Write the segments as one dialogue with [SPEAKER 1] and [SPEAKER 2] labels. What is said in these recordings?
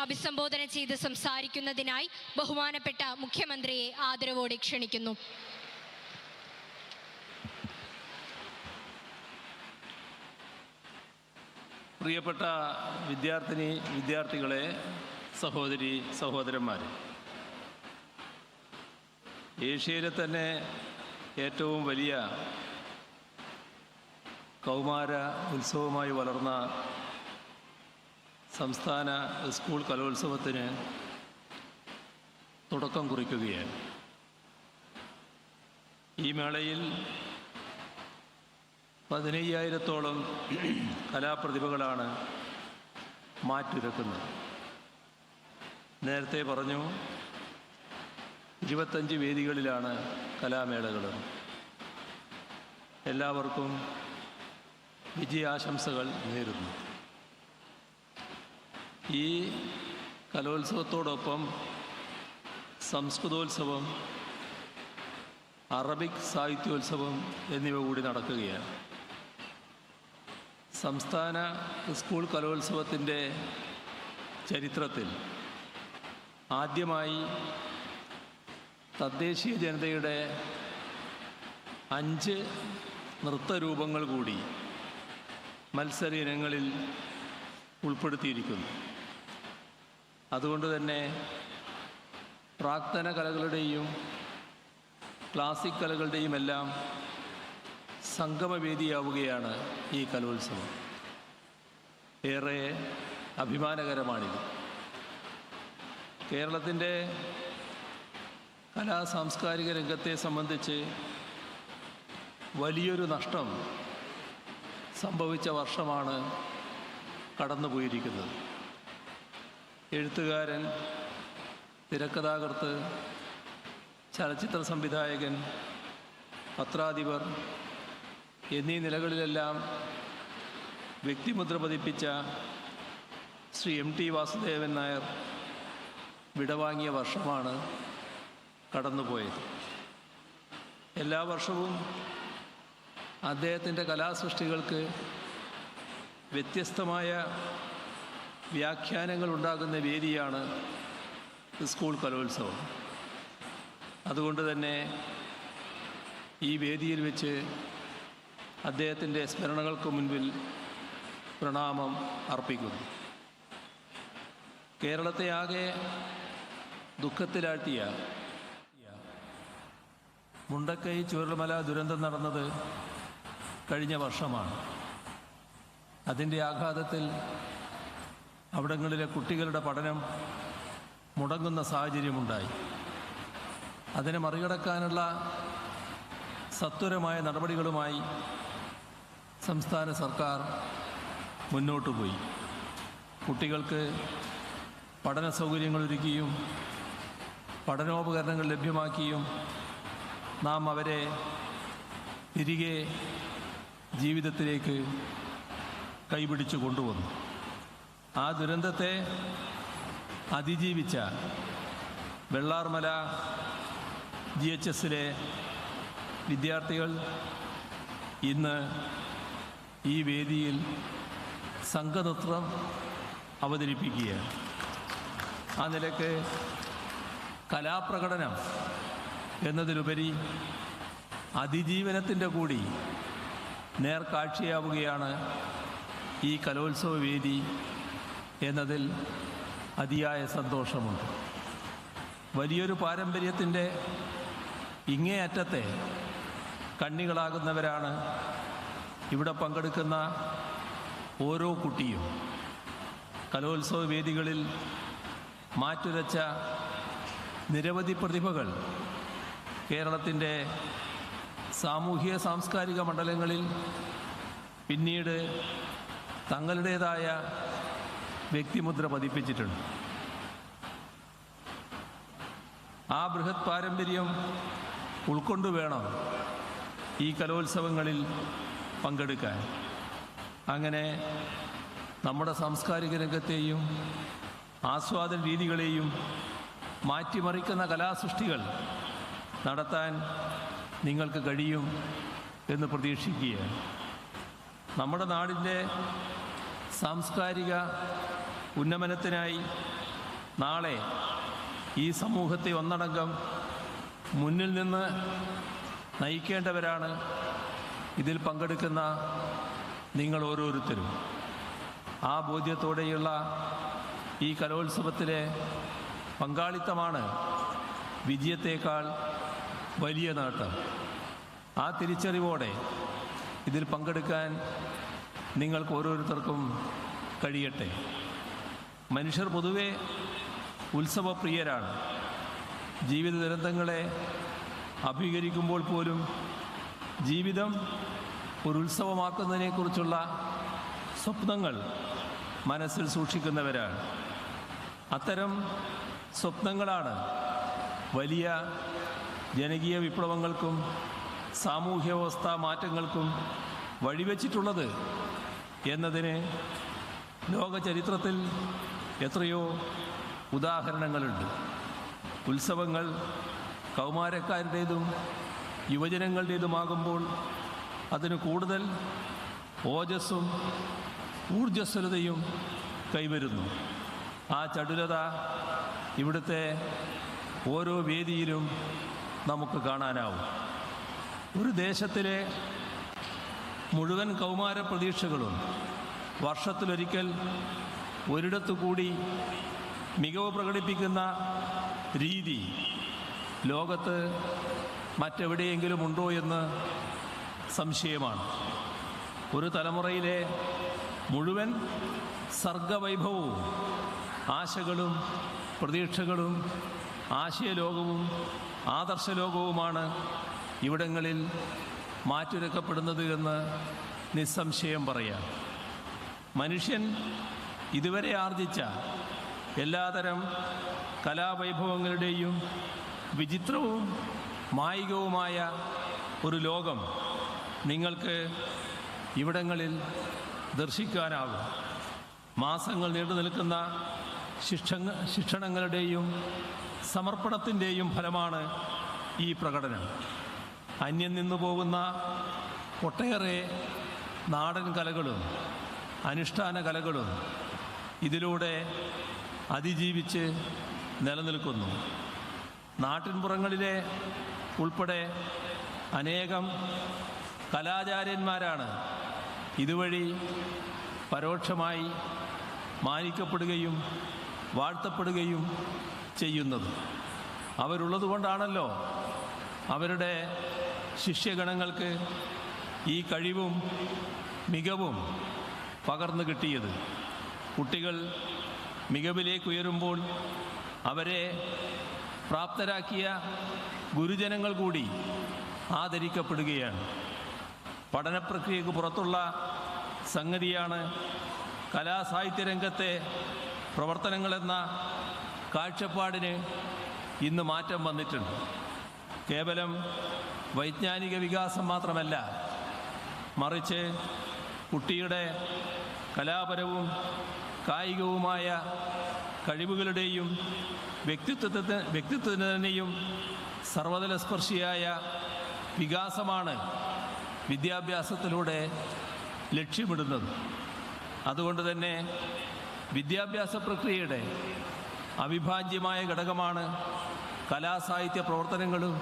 [SPEAKER 1] അഭിസംബോധന ചെയ്ത് സംസാരിക്കുന്നതിനായി ബഹുമാനപ്പെട്ട മുഖ്യമന്ത്രിയെ ആദരവോടെ ക്ഷണിക്കുന്നു.
[SPEAKER 2] പ്രിയപ്പെട്ട വിദ്യാർത്ഥികളെ, സഹോദരി സഹോദരന്മാരെ, ഏഷ്യയിലെ തന്നെ ഏറ്റവും വലിയ കൗമാര ഉത്സവമായി വളർന്ന സംസ്ഥാന സ്കൂൾ കലോത്സവത്തിന് തുടക്കം കുറിക്കുകയാണ്. ഈ മേളയിൽ 15,000-ഓളം കലാപ്രതിഭകളാണ് മാറ്റുരക്കുന്നത്. നേരത്തെ പറഞ്ഞു, 25 വേദികളിലാണ് കലാമേളകൾ. എല്ലാവർക്കും വിജയാശംസകൾ നേരുന്നു. ഈ കലോത്സവത്തോടൊപ്പം സംസ്കൃതോത്സവം, അറബിക് സാഹിത്യോത്സവം എന്നിവ കൂടി നടക്കുകയാണ്. സംസ്ഥാന സ്കൂൾ കലോത്സവത്തിൻ്റെ ചരിത്രത്തിൽ ആദ്യമായി തദ്ദേശീയ ജനതയുടെ 5 നൃത്തരൂപങ്ങൾ കൂടി മത്സര ഇനങ്ങളിൽ ഉൾപ്പെടുത്തിയിരിക്കുന്നു. അതുകൊണ്ട് തന്നെ പ്രാക്തന കലകളുടെയും ക്ലാസിക് കലകളുടെയും എല്ലാം സംഗമവേദിയാവുകയാണ് ഈ കലോത്സവം. ഏറെ അഭിമാനകരമാണിത്. കേരളത്തിൻ്റെ സാംസ്കാരിക രംഗത്തെ സംബന്ധിച്ച് വലിയൊരു നഷ്ടം സംഭവിച്ച വർഷമാണ് കടന്നുപോയിരിക്കുന്നത്. എഴുത്തുകാരൻ, തിരക്കഥാകൃത്ത്, ചലച്ചിത്ര സംവിധായകൻ, പത്രാധിപർ എന്നീ നിലകളിലെല്ലാം വ്യക്തിമുദ്ര പതിപ്പിച്ച ശ്രീ MT വാസുദേവൻ നായർ വിടവാങ്ങിയ വർഷമാണ് കടന്നുപോയത്. എല്ലാ വർഷവും അദ്ദേഹത്തിൻ്റെ കലാസൃഷ്ടികൾക്ക് വ്യത്യസ്തമായ വ്യാഖ്യാനങ്ങൾ ഉണ്ടാകുന്ന വേദിയാണ് സ്കൂൾ കലോത്സവം. അതുകൊണ്ട് തന്നെ ഈ വേദിയിൽ വെച്ച് അദ്ദേഹത്തിൻ്റെ സ്മരണകൾക്ക് മുൻപിൽ പ്രണാമം അർപ്പിക്കുന്നു. കേരളത്തെ ആകെ ദുഃഖത്തിലാഴ്ത്തിയ മുണ്ടക്കൈ ചൂരൽമല ദുരന്തം നടന്നത് കഴിഞ്ഞ വർഷമാണ്. അതിൻ്റെ ആഘാതത്തിൽ അവിടങ്ങളിലെ കുട്ടികളുടെ പഠനം മുടങ്ങുന്ന സാഹചര്യമുണ്ടായി. അതിനെ മറികടക്കാനുള്ള സത്വരമായ നടപടികളുമായി സംസ്ഥാന സർക്കാർ മുന്നോട്ട് പോയി. കുട്ടികൾക്ക് പഠന സൗകര്യങ്ങൾ ഒരുക്കിയും പഠനോപകരണങ്ങൾ ലഭ്യമാക്കിയും നാം അവരെ തിരികെ ജീവിതത്തിലേക്ക് കൈപിടിച്ചു കൊണ്ടുവന്നു. ആ ദുരന്തത്തെ അതിജീവിച്ച വെള്ളാർമല GHSലെ വിദ്യാർത്ഥികൾ ഇന്ന് ഈ വേദിയിൽ സംഘനൃത്തം അവതരിപ്പിക്കുകയാണ്. ആ നിലയ്ക്ക് കലാപ്രകടനം എന്നതിലുപരി അതിജീവനത്തിൻ്റെ കൂടി നേർക്കാഴ്ചയാവുകയാണ് ഈ കലോത്സവ വേദി എന്നതിൽ അതിയായ സന്തോഷമുണ്ട്. വലിയൊരു പാരമ്പര്യത്തിൻ്റെ ഇങ്ങേയറ്റത്തെ കണ്ണികളാകുന്നവരാണ് ഇവിടെ പങ്കെടുക്കുന്ന ഓരോ കുട്ടിയും. കലോത്സവ വേദികളിൽ മാറ്റുരച്ച നിരവധി പ്രതിഭകൾ കേരളത്തിൻ്റെ സാമൂഹിക സാംസ്കാരിക മണ്ഡലങ്ങളിൽ പിന്നീട് തങ്ങളുടേതായ വ്യക്തിമുദ്ര പതിപ്പിച്ചിട്ടുണ്ട്. ആ ബൃഹത് പാരമ്പര്യം ഉൾക്കൊണ്ടുവേണം ഈ കലോത്സവങ്ങളിൽ പങ്കെടുക്കാൻ. അങ്ങനെ നമ്മുടെ സാംസ്കാരിക രംഗത്തെയും ആസ്വാദന രീതികളെയും മാറ്റിമറിക്കുന്ന കലാസൃഷ്ടികൾ നടത്താൻ നിങ്ങൾക്ക് കഴിയും എന്ന് പ്രതീക്ഷിക്കുകയാണ്. നമ്മുടെ നാടിൻ്റെ സാംസ്കാരിക ഉന്നമനത്തിനായി നാളെ ഈ സമൂഹത്തെ ഒന്നടങ്കം മുന്നിൽ നിന്ന് നയിക്കേണ്ടവരാണ് ഇതിൽ പങ്കെടുക്കുന്ന നിങ്ങൾ ഓരോരുത്തരും. ആ ബോധ്യത്തോടെയുള്ള ഈ കലോത്സവത്തിലെ പങ്കാളിത്തമാണ് വിജയത്തേക്കാൾ വലിയ നേട്ടം. ആ തിരിച്ചറിവോടെ ഇതിൽ പങ്കെടുക്കാൻ നിങ്ങൾക്ക് ഓരോരുത്തർക്കും കഴിയട്ടെ. മനുഷ്യർ പൊതുവെ ഉത്സവപ്രിയരാണ്. ജീവിത ദുരന്തങ്ങളെ അഭിമുഖീകരിക്കുമ്പോൾ പോലും ജീവിതം ഒരു ഉത്സവമാക്കുന്നതിനെക്കുറിച്ചുള്ള സ്വപ്നങ്ങൾ മനസ്സിൽ സൂക്ഷിക്കുന്നവരാണ്. അത്തരം സ്വപ്നങ്ങളാണ് വലിയ ജനകീയ വിപ്ലവങ്ങൾക്കും സാമൂഹ്യ വ്യവസ്ഥാ മാറ്റങ്ങൾക്കും വഴിവെച്ചിട്ടുള്ളത് എന്നതിന് ലോക ചരിത്രത്തിൽ എത്രയോ ഉദാഹരണങ്ങളുണ്ട്. ഉത്സവങ്ങൾ കൗമാരക്കാരുടേതും യുവജനങ്ങളുടേതുമാകുമ്പോൾ അതിന് കൂടുതൽ ഓജസ്സും ഊർജ്ജസ്വലതയും കൈവരുന്നു. ആ ചടുലത ഇവിടുത്തെ ഓരോ വേദിയിലും നമുക്ക് കാണാനാവും. ഒരു ദേശത്തിലെ മുഴുവൻ കൗമാര പ്രതീക്ഷകളും വർഷത്തിലൊരിക്കൽ ഒരിടത്തു കൂടി മികവ് പ്രകടിപ്പിക്കുന്ന രീതി ലോകത്ത് മറ്റെവിടെയെങ്കിലും ഉണ്ടോ എന്ന് സംശയമാണ്. ഒരു തലമുറയിലെ മുഴുവൻ സർഗവൈഭവവും ആശകളും പ്രതീക്ഷകളും ആശയലോകവും ആദർശലോകവുമാണ് ഇവിടങ്ങളിൽ മാറ്റുരക്കപ്പെടുന്നത് എന്ന് നിസ്സംശയം പറയാം. മനുഷ്യൻ ഇതുവരെ ആർജിച്ച എല്ലാതരം കലാവൈഭവങ്ങളുടെയും വിചിത്രവും മായികവുമായ ഒരു ലോകം നിങ്ങൾക്ക് ഇവിടങ്ങളിൽ ദർശിക്കാനാകും. മാസങ്ങൾ നീണ്ടു നിൽക്കുന്ന ശിക്ഷണങ്ങളുടെയും സമർപ്പണത്തിൻ്റെയും ഫലമാണ് ഈ പ്രകടനം. അന്യം നിന്നു പോകുന്ന ഒട്ടേറെ നാടൻ കലകളും അനുഷ്ഠാന കലകളും ഇതിലൂടെ അതിജീവിച്ച് നിലനിൽക്കുന്നു. നാട്ടിൻപുറങ്ങളിലെ ഉൾപ്പെടെ അനേകം കലാചാര്യന്മാരാണ് ഇതുവഴി പരോക്ഷമായി മാനിക്കപ്പെടുകയും വാഴ്ത്തപ്പെടുകയും ചെയ്യുന്നത്. അവരുള്ളതുകൊണ്ടാണല്ലോ അവരുടെ ശിഷ്യഗണങ്ങൾക്ക് ഈ കഴിവും മികവും പകർന്നു കിട്ടിയത്. കുട്ടികൾ മികവിലേക്കുയരുമ്പോൾ അവരെ പ്രാപ്തരാക്കിയ ഗുരുജനങ്ങൾ കൂടി ആദരിക്കപ്പെടുകയാണ്. പഠനപ്രക്രിയക്ക് പുറത്തുള്ള സംഗതിയാണ് കലാസാഹിത്യ രംഗത്തെ പ്രവർത്തനങ്ങളെന്ന കാഴ്ചപ്പാടിന് ഇന്ന് മാറ്റം വന്നിട്ടുണ്ട്. കേവലം വൈജ്ഞാനിക വികാസം മാത്രമല്ല, മറിച്ച് കുട്ടിയുടെ കലാപരവും കായികവുമായ കഴിവുകളുടെയും വ്യക്തിത്വത്തിന് തന്നെയും സർവതലസ്പർശിയായ വികാസമാണ് വിദ്യാഭ്യാസത്തിലൂടെ ലക്ഷ്യമിടുന്നത്. അതുകൊണ്ട് തന്നെ വിദ്യാഭ്യാസ പ്രക്രിയയുടെ അവിഭാജ്യമായ ഘടകമാണ് കലാസാഹിത്യ പ്രവർത്തനങ്ങളും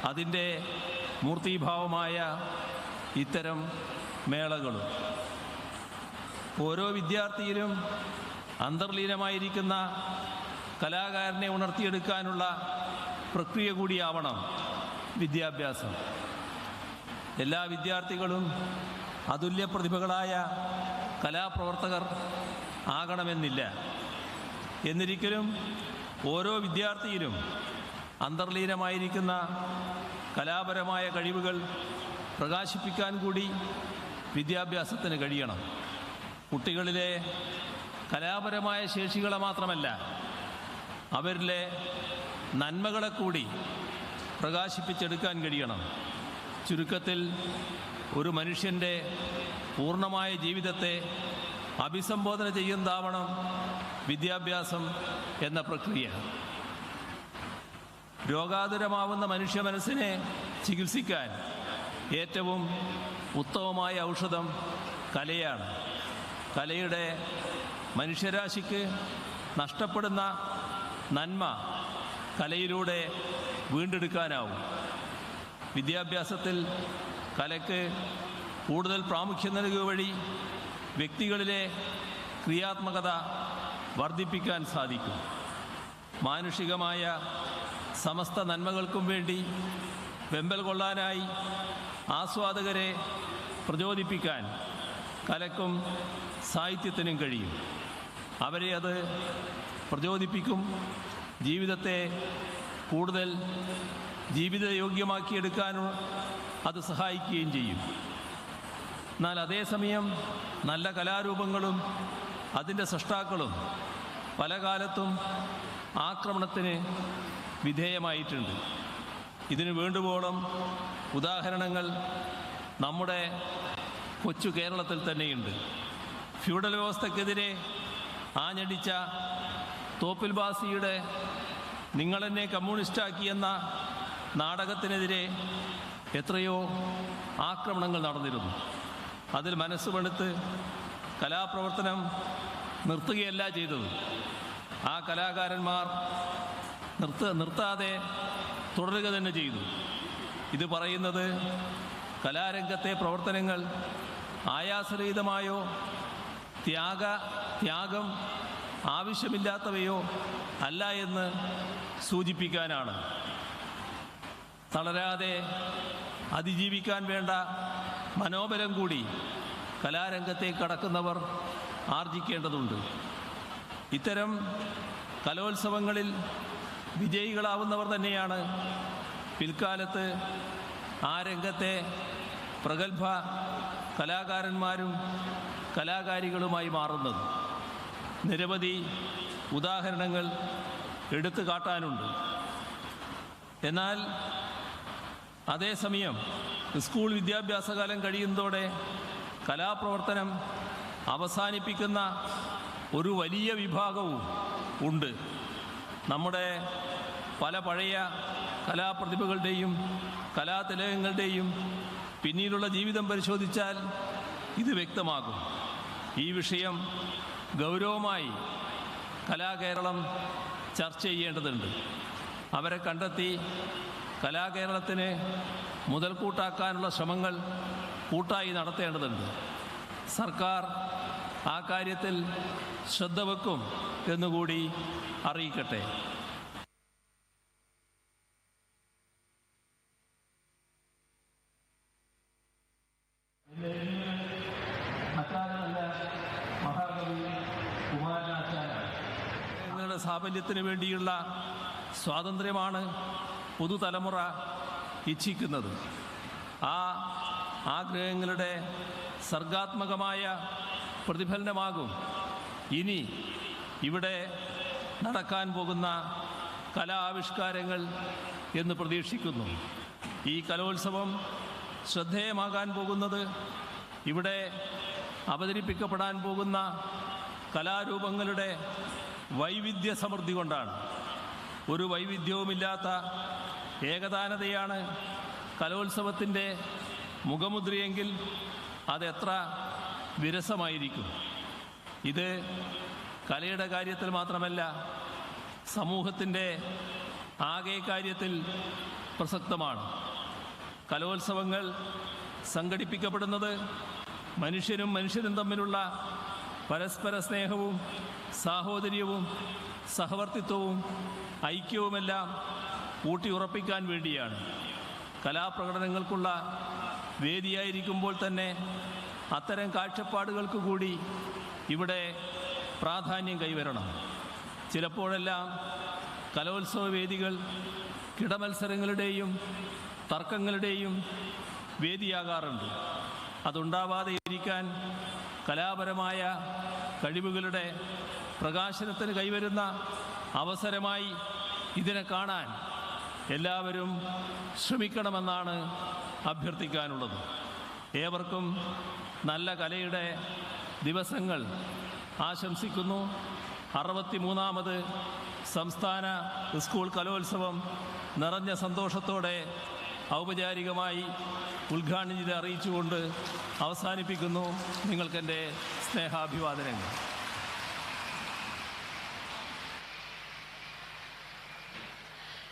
[SPEAKER 2] അതിൻ്റെ മൂർത്തീഭാവമായ ഇത്തരം മേളകളും. ഓരോ വിദ്യാർത്ഥിയിലും അന്തർലീനമായിരിക്കുന്ന കലാകാരനെ ഉണർത്തിയെടുക്കാനുള്ള പ്രക്രിയ കൂടിയാവണം വിദ്യാഭ്യാസം. എല്ലാ വിദ്യാർത്ഥികളും അതുല്യ പ്രതിഭകളായ കലാപ്രവർത്തകർ ആകണമെന്നില്ല. എന്നിരിക്കലും ഓരോ വിദ്യാർത്ഥിയിലും അന്തർലീനമായിരിക്കുന്ന കലാപരമായ കഴിവുകൾ പ്രകാശിപ്പിക്കാൻ കൂടി വിദ്യാഭ്യാസത്തിന് കഴിയണം. കുട്ടികളിലെ കലാപരമായ ശേഷികളെ മാത്രമല്ല, അവരിലെ നന്മകളെ കൂടി പ്രകാശിപ്പിച്ചെടുക്കാൻ കഴിയണം. ചുരുക്കത്തിൽ ഒരു മനുഷ്യൻ്റെ പൂർണ്ണമായ ജീവിതത്തെ അഭിസംബോധന ചെയ്യുന്നതാവണം വിദ്യാഭ്യാസം എന്ന പ്രക്രിയ. രോഗാതുരമാവുന്ന മനുഷ്യ മനസ്സിനെ ചികിത്സിക്കാൻ ഏറ്റവും ഉത്തമമായ ഔഷധം കലയാണ്. കലയുടെ മനുഷ്യരാശിക്ക് നഷ്ടപ്പെടുന്ന നന്മ കലയിലൂടെ വീണ്ടെടുക്കാനാവും. വിദ്യാഭ്യാസത്തിൽ കലയ്ക്ക് കൂടുതൽ പ്രാമുഖ്യം നൽകുക വഴി വ്യക്തികളിലെ ക്രിയാത്മകത വർദ്ധിപ്പിക്കാൻ സാധിക്കും. മാനുഷികമായ സമസ്ത നന്മകൾക്കും വേണ്ടി വെമ്പൽ കൊള്ളാനായി ആസ്വാദകരെ പ്രചോദിപ്പിക്കാൻ കലയ്ക്കും സാഹിത്യത്തിനും കഴിയും. അവരെ അത് പ്രചോദിപ്പിക്കും, ജീവിതത്തെ കൂടുതൽ ജീവിതയോഗ്യമാക്കിയെടുക്കാനും അത് സഹായിക്കുകയും ചെയ്യും. എന്നാൽ അതേസമയം നല്ല കലാരൂപങ്ങളും അതിൻ്റെ സൃഷ്ടാക്കളും പല കാലത്തും ആക്രമണത്തിന് വിധേയമായിട്ടുണ്ട്. ഇതിന് വേണ്ടുവോളം ഉദാഹരണങ്ങൾ നമ്മുടെ കൊച്ചു കേരളത്തിൽ തന്നെയുണ്ട്. ഫ്യൂഡൽ വ്യവസ്ഥക്കെതിരെ ആഞ്ഞടിച്ച തോപ്പിൽ ബാസിയുടെ നിങ്ങളെന്നെ കമ്മ്യൂണിസ്റ്റാക്കിയെന്ന നാടകത്തിനെതിരെ എത്രയോ ആക്രമണങ്ങൾ നടന്നിരുന്നു. അതിൽ മനസ്സുപെടുത്ത് കലാപ്രവർത്തനം നിർത്തുകയല്ല ചെയ്തത്. ആ കലാകാരന്മാർ നിർത്താതെ തുടരുക തന്നെ ചെയ്തു. ഇത് പറയുന്നത് കലാരംഗത്തെ പ്രവർത്തനങ്ങൾ ആയാസരഹിതമായോ ത്യാഗം ആവശ്യമില്ലാത്തവയോ അല്ല എന്ന് സൂചിപ്പിക്കാനാണ്. തളരാതെ അതിജീവിക്കാൻ വേണ്ട മനോബലം കൂടി കലാരംഗത്തേക്ക് കടക്കുന്നവർ ആർജിക്കേണ്ടതുണ്ട്. ഇത്തരം കലോത്സവങ്ങളിൽ വിജയികളാവുന്നവർ തന്നെയാണ് പിൽക്കാലത്ത് ആ രംഗത്തെ പ്രഗത്ഭ കലാകാരന്മാരും കലാകാരികളുമായി മാറുന്നത്. നിരവധി ഉദാഹരണങ്ങൾ എടുത്തു കാട്ടാനുണ്ട്. എന്നാൽ അതേസമയം സ്കൂൾ വിദ്യാഭ്യാസകാലം കഴിയുന്നതോടെ കലാപ്രവർത്തനം അവസാനിപ്പിക്കുന്ന ഒരു വലിയ വിഭാഗവും ഉണ്ട്. നമ്മുടെ പല പഴയ കലാപ്രതിഭകളുടെയും കലാതിലകങ്ങളുടെയും പിന്നീടുള്ള ജീവിതം പരിശോധിച്ചാൽ ഇത് വ്യക്തമാകും. ഈ വിഷയം ഗൗരവമായി കലാകേരളം ചർച്ച ചെയ്യേണ്ടതുണ്ട്. അവരെ കണ്ടെത്തി കലാകേരളത്തിന് മുതൽക്കൂട്ടാക്കാനുള്ള ശ്രമങ്ങൾ കൂട്ടായി നടത്തേണ്ടതുണ്ട്. സർക്കാർ ആ കാര്യത്തിൽ ശ്രദ്ധ വെക്കും എന്നുകൂടി അറിയിക്കട്ടെ. നിങ്ങളുടെ സാഫല്യത്തിന് വേണ്ടിയുള്ള സ്വാതന്ത്ര്യമാണ് പുതുതലമുറ ഇച്ഛിക്കുന്നത്. ആ ആഗ്രഹങ്ങളുടെ സർഗാത്മകമായ പ്രതിഫലനമാകും ഇനി ഇവിടെ നടക്കാൻ പോകുന്ന കലാ ആവിഷ്കാരങ്ങൾ എന്ന് പ്രതീക്ഷിക്കുന്നു. ഈ കലോത്സവം ശ്രദ്ധേയമാകാൻ പോകുന്നത് ഇവിടെ അവതരിപ്പിക്കപ്പെടാൻ പോകുന്ന കലാരൂപങ്ങളുടെ വൈവിധ്യ സമൃദ്ധി കൊണ്ടാണ്. ഒരു വൈവിധ്യവുമില്ലാത്ത ഏകതാനതയാണ് കലോത്സവത്തിൻ്റെ മുഖമുദ്രയെങ്കിൽ അതെത്ര വിരസമായിരിക്കും. ഇത് കലയുടെ കാര്യത്തിൽ മാത്രമല്ല, സമൂഹത്തിൻ്റെ ആകെ കാര്യത്തിൽ പ്രസക്തമാണ്. കലോത്സവങ്ങൾ സംഘടിപ്പിക്കപ്പെടുന്നത് മനുഷ്യനും മനുഷ്യരും തമ്മിലുള്ള പരസ്പര സ്നേഹവും സാഹോദര്യവും സഹവർത്തിത്വവും ഐക്യവുമെല്ലാം ഊട്ടിയുറപ്പിക്കാൻ വേണ്ടിയാണ്. കലാപ്രകടനങ്ങൾക്കുള്ള വേദിയായിരിക്കുമ്പോൾ തന്നെ അത്തരം കാഴ്ചപ്പാടുകൾക്ക് കൂടി ഇവിടെ പ്രാധാന്യം കൈവരണം. ചിലപ്പോഴെല്ലാം കലോത്സവ വേദികൾ കിടമത്സരങ്ങളുടെയും തർക്കങ്ങളുടെയും വേദിയാകാറുണ്ട്. അതുണ്ടാവാതെ ഇരിക്കാൻ കലാപരമായ കഴിവുകളുടെ പ്രകാശനത്തിന് കൈവരുന്ന അവസരമായി ഇതിനെ കാണാൻ എല്ലാവരും ശ്രമിക്കണമെന്നാണ് അഭ്യർത്ഥിക്കാനുള്ളത്. ഏവർക്കും നല്ല കലയുടെ ദിവസങ്ങൾ ആശംസിക്കുന്നു. 63ാമത് സംസ്ഥാന സ്കൂൾ കലോത്സവം നിറഞ്ഞ സന്തോഷത്തോടെ ഔപചാരികമായി ഉദ്ഘാടനം ചെയ്ത് അറിയിച്ചുകൊണ്ട് അവസാനിപ്പിക്കുന്നു. നിങ്ങൾക്കെൻ്റെ സ്നേഹാഭിവാദനങ്ങൾ.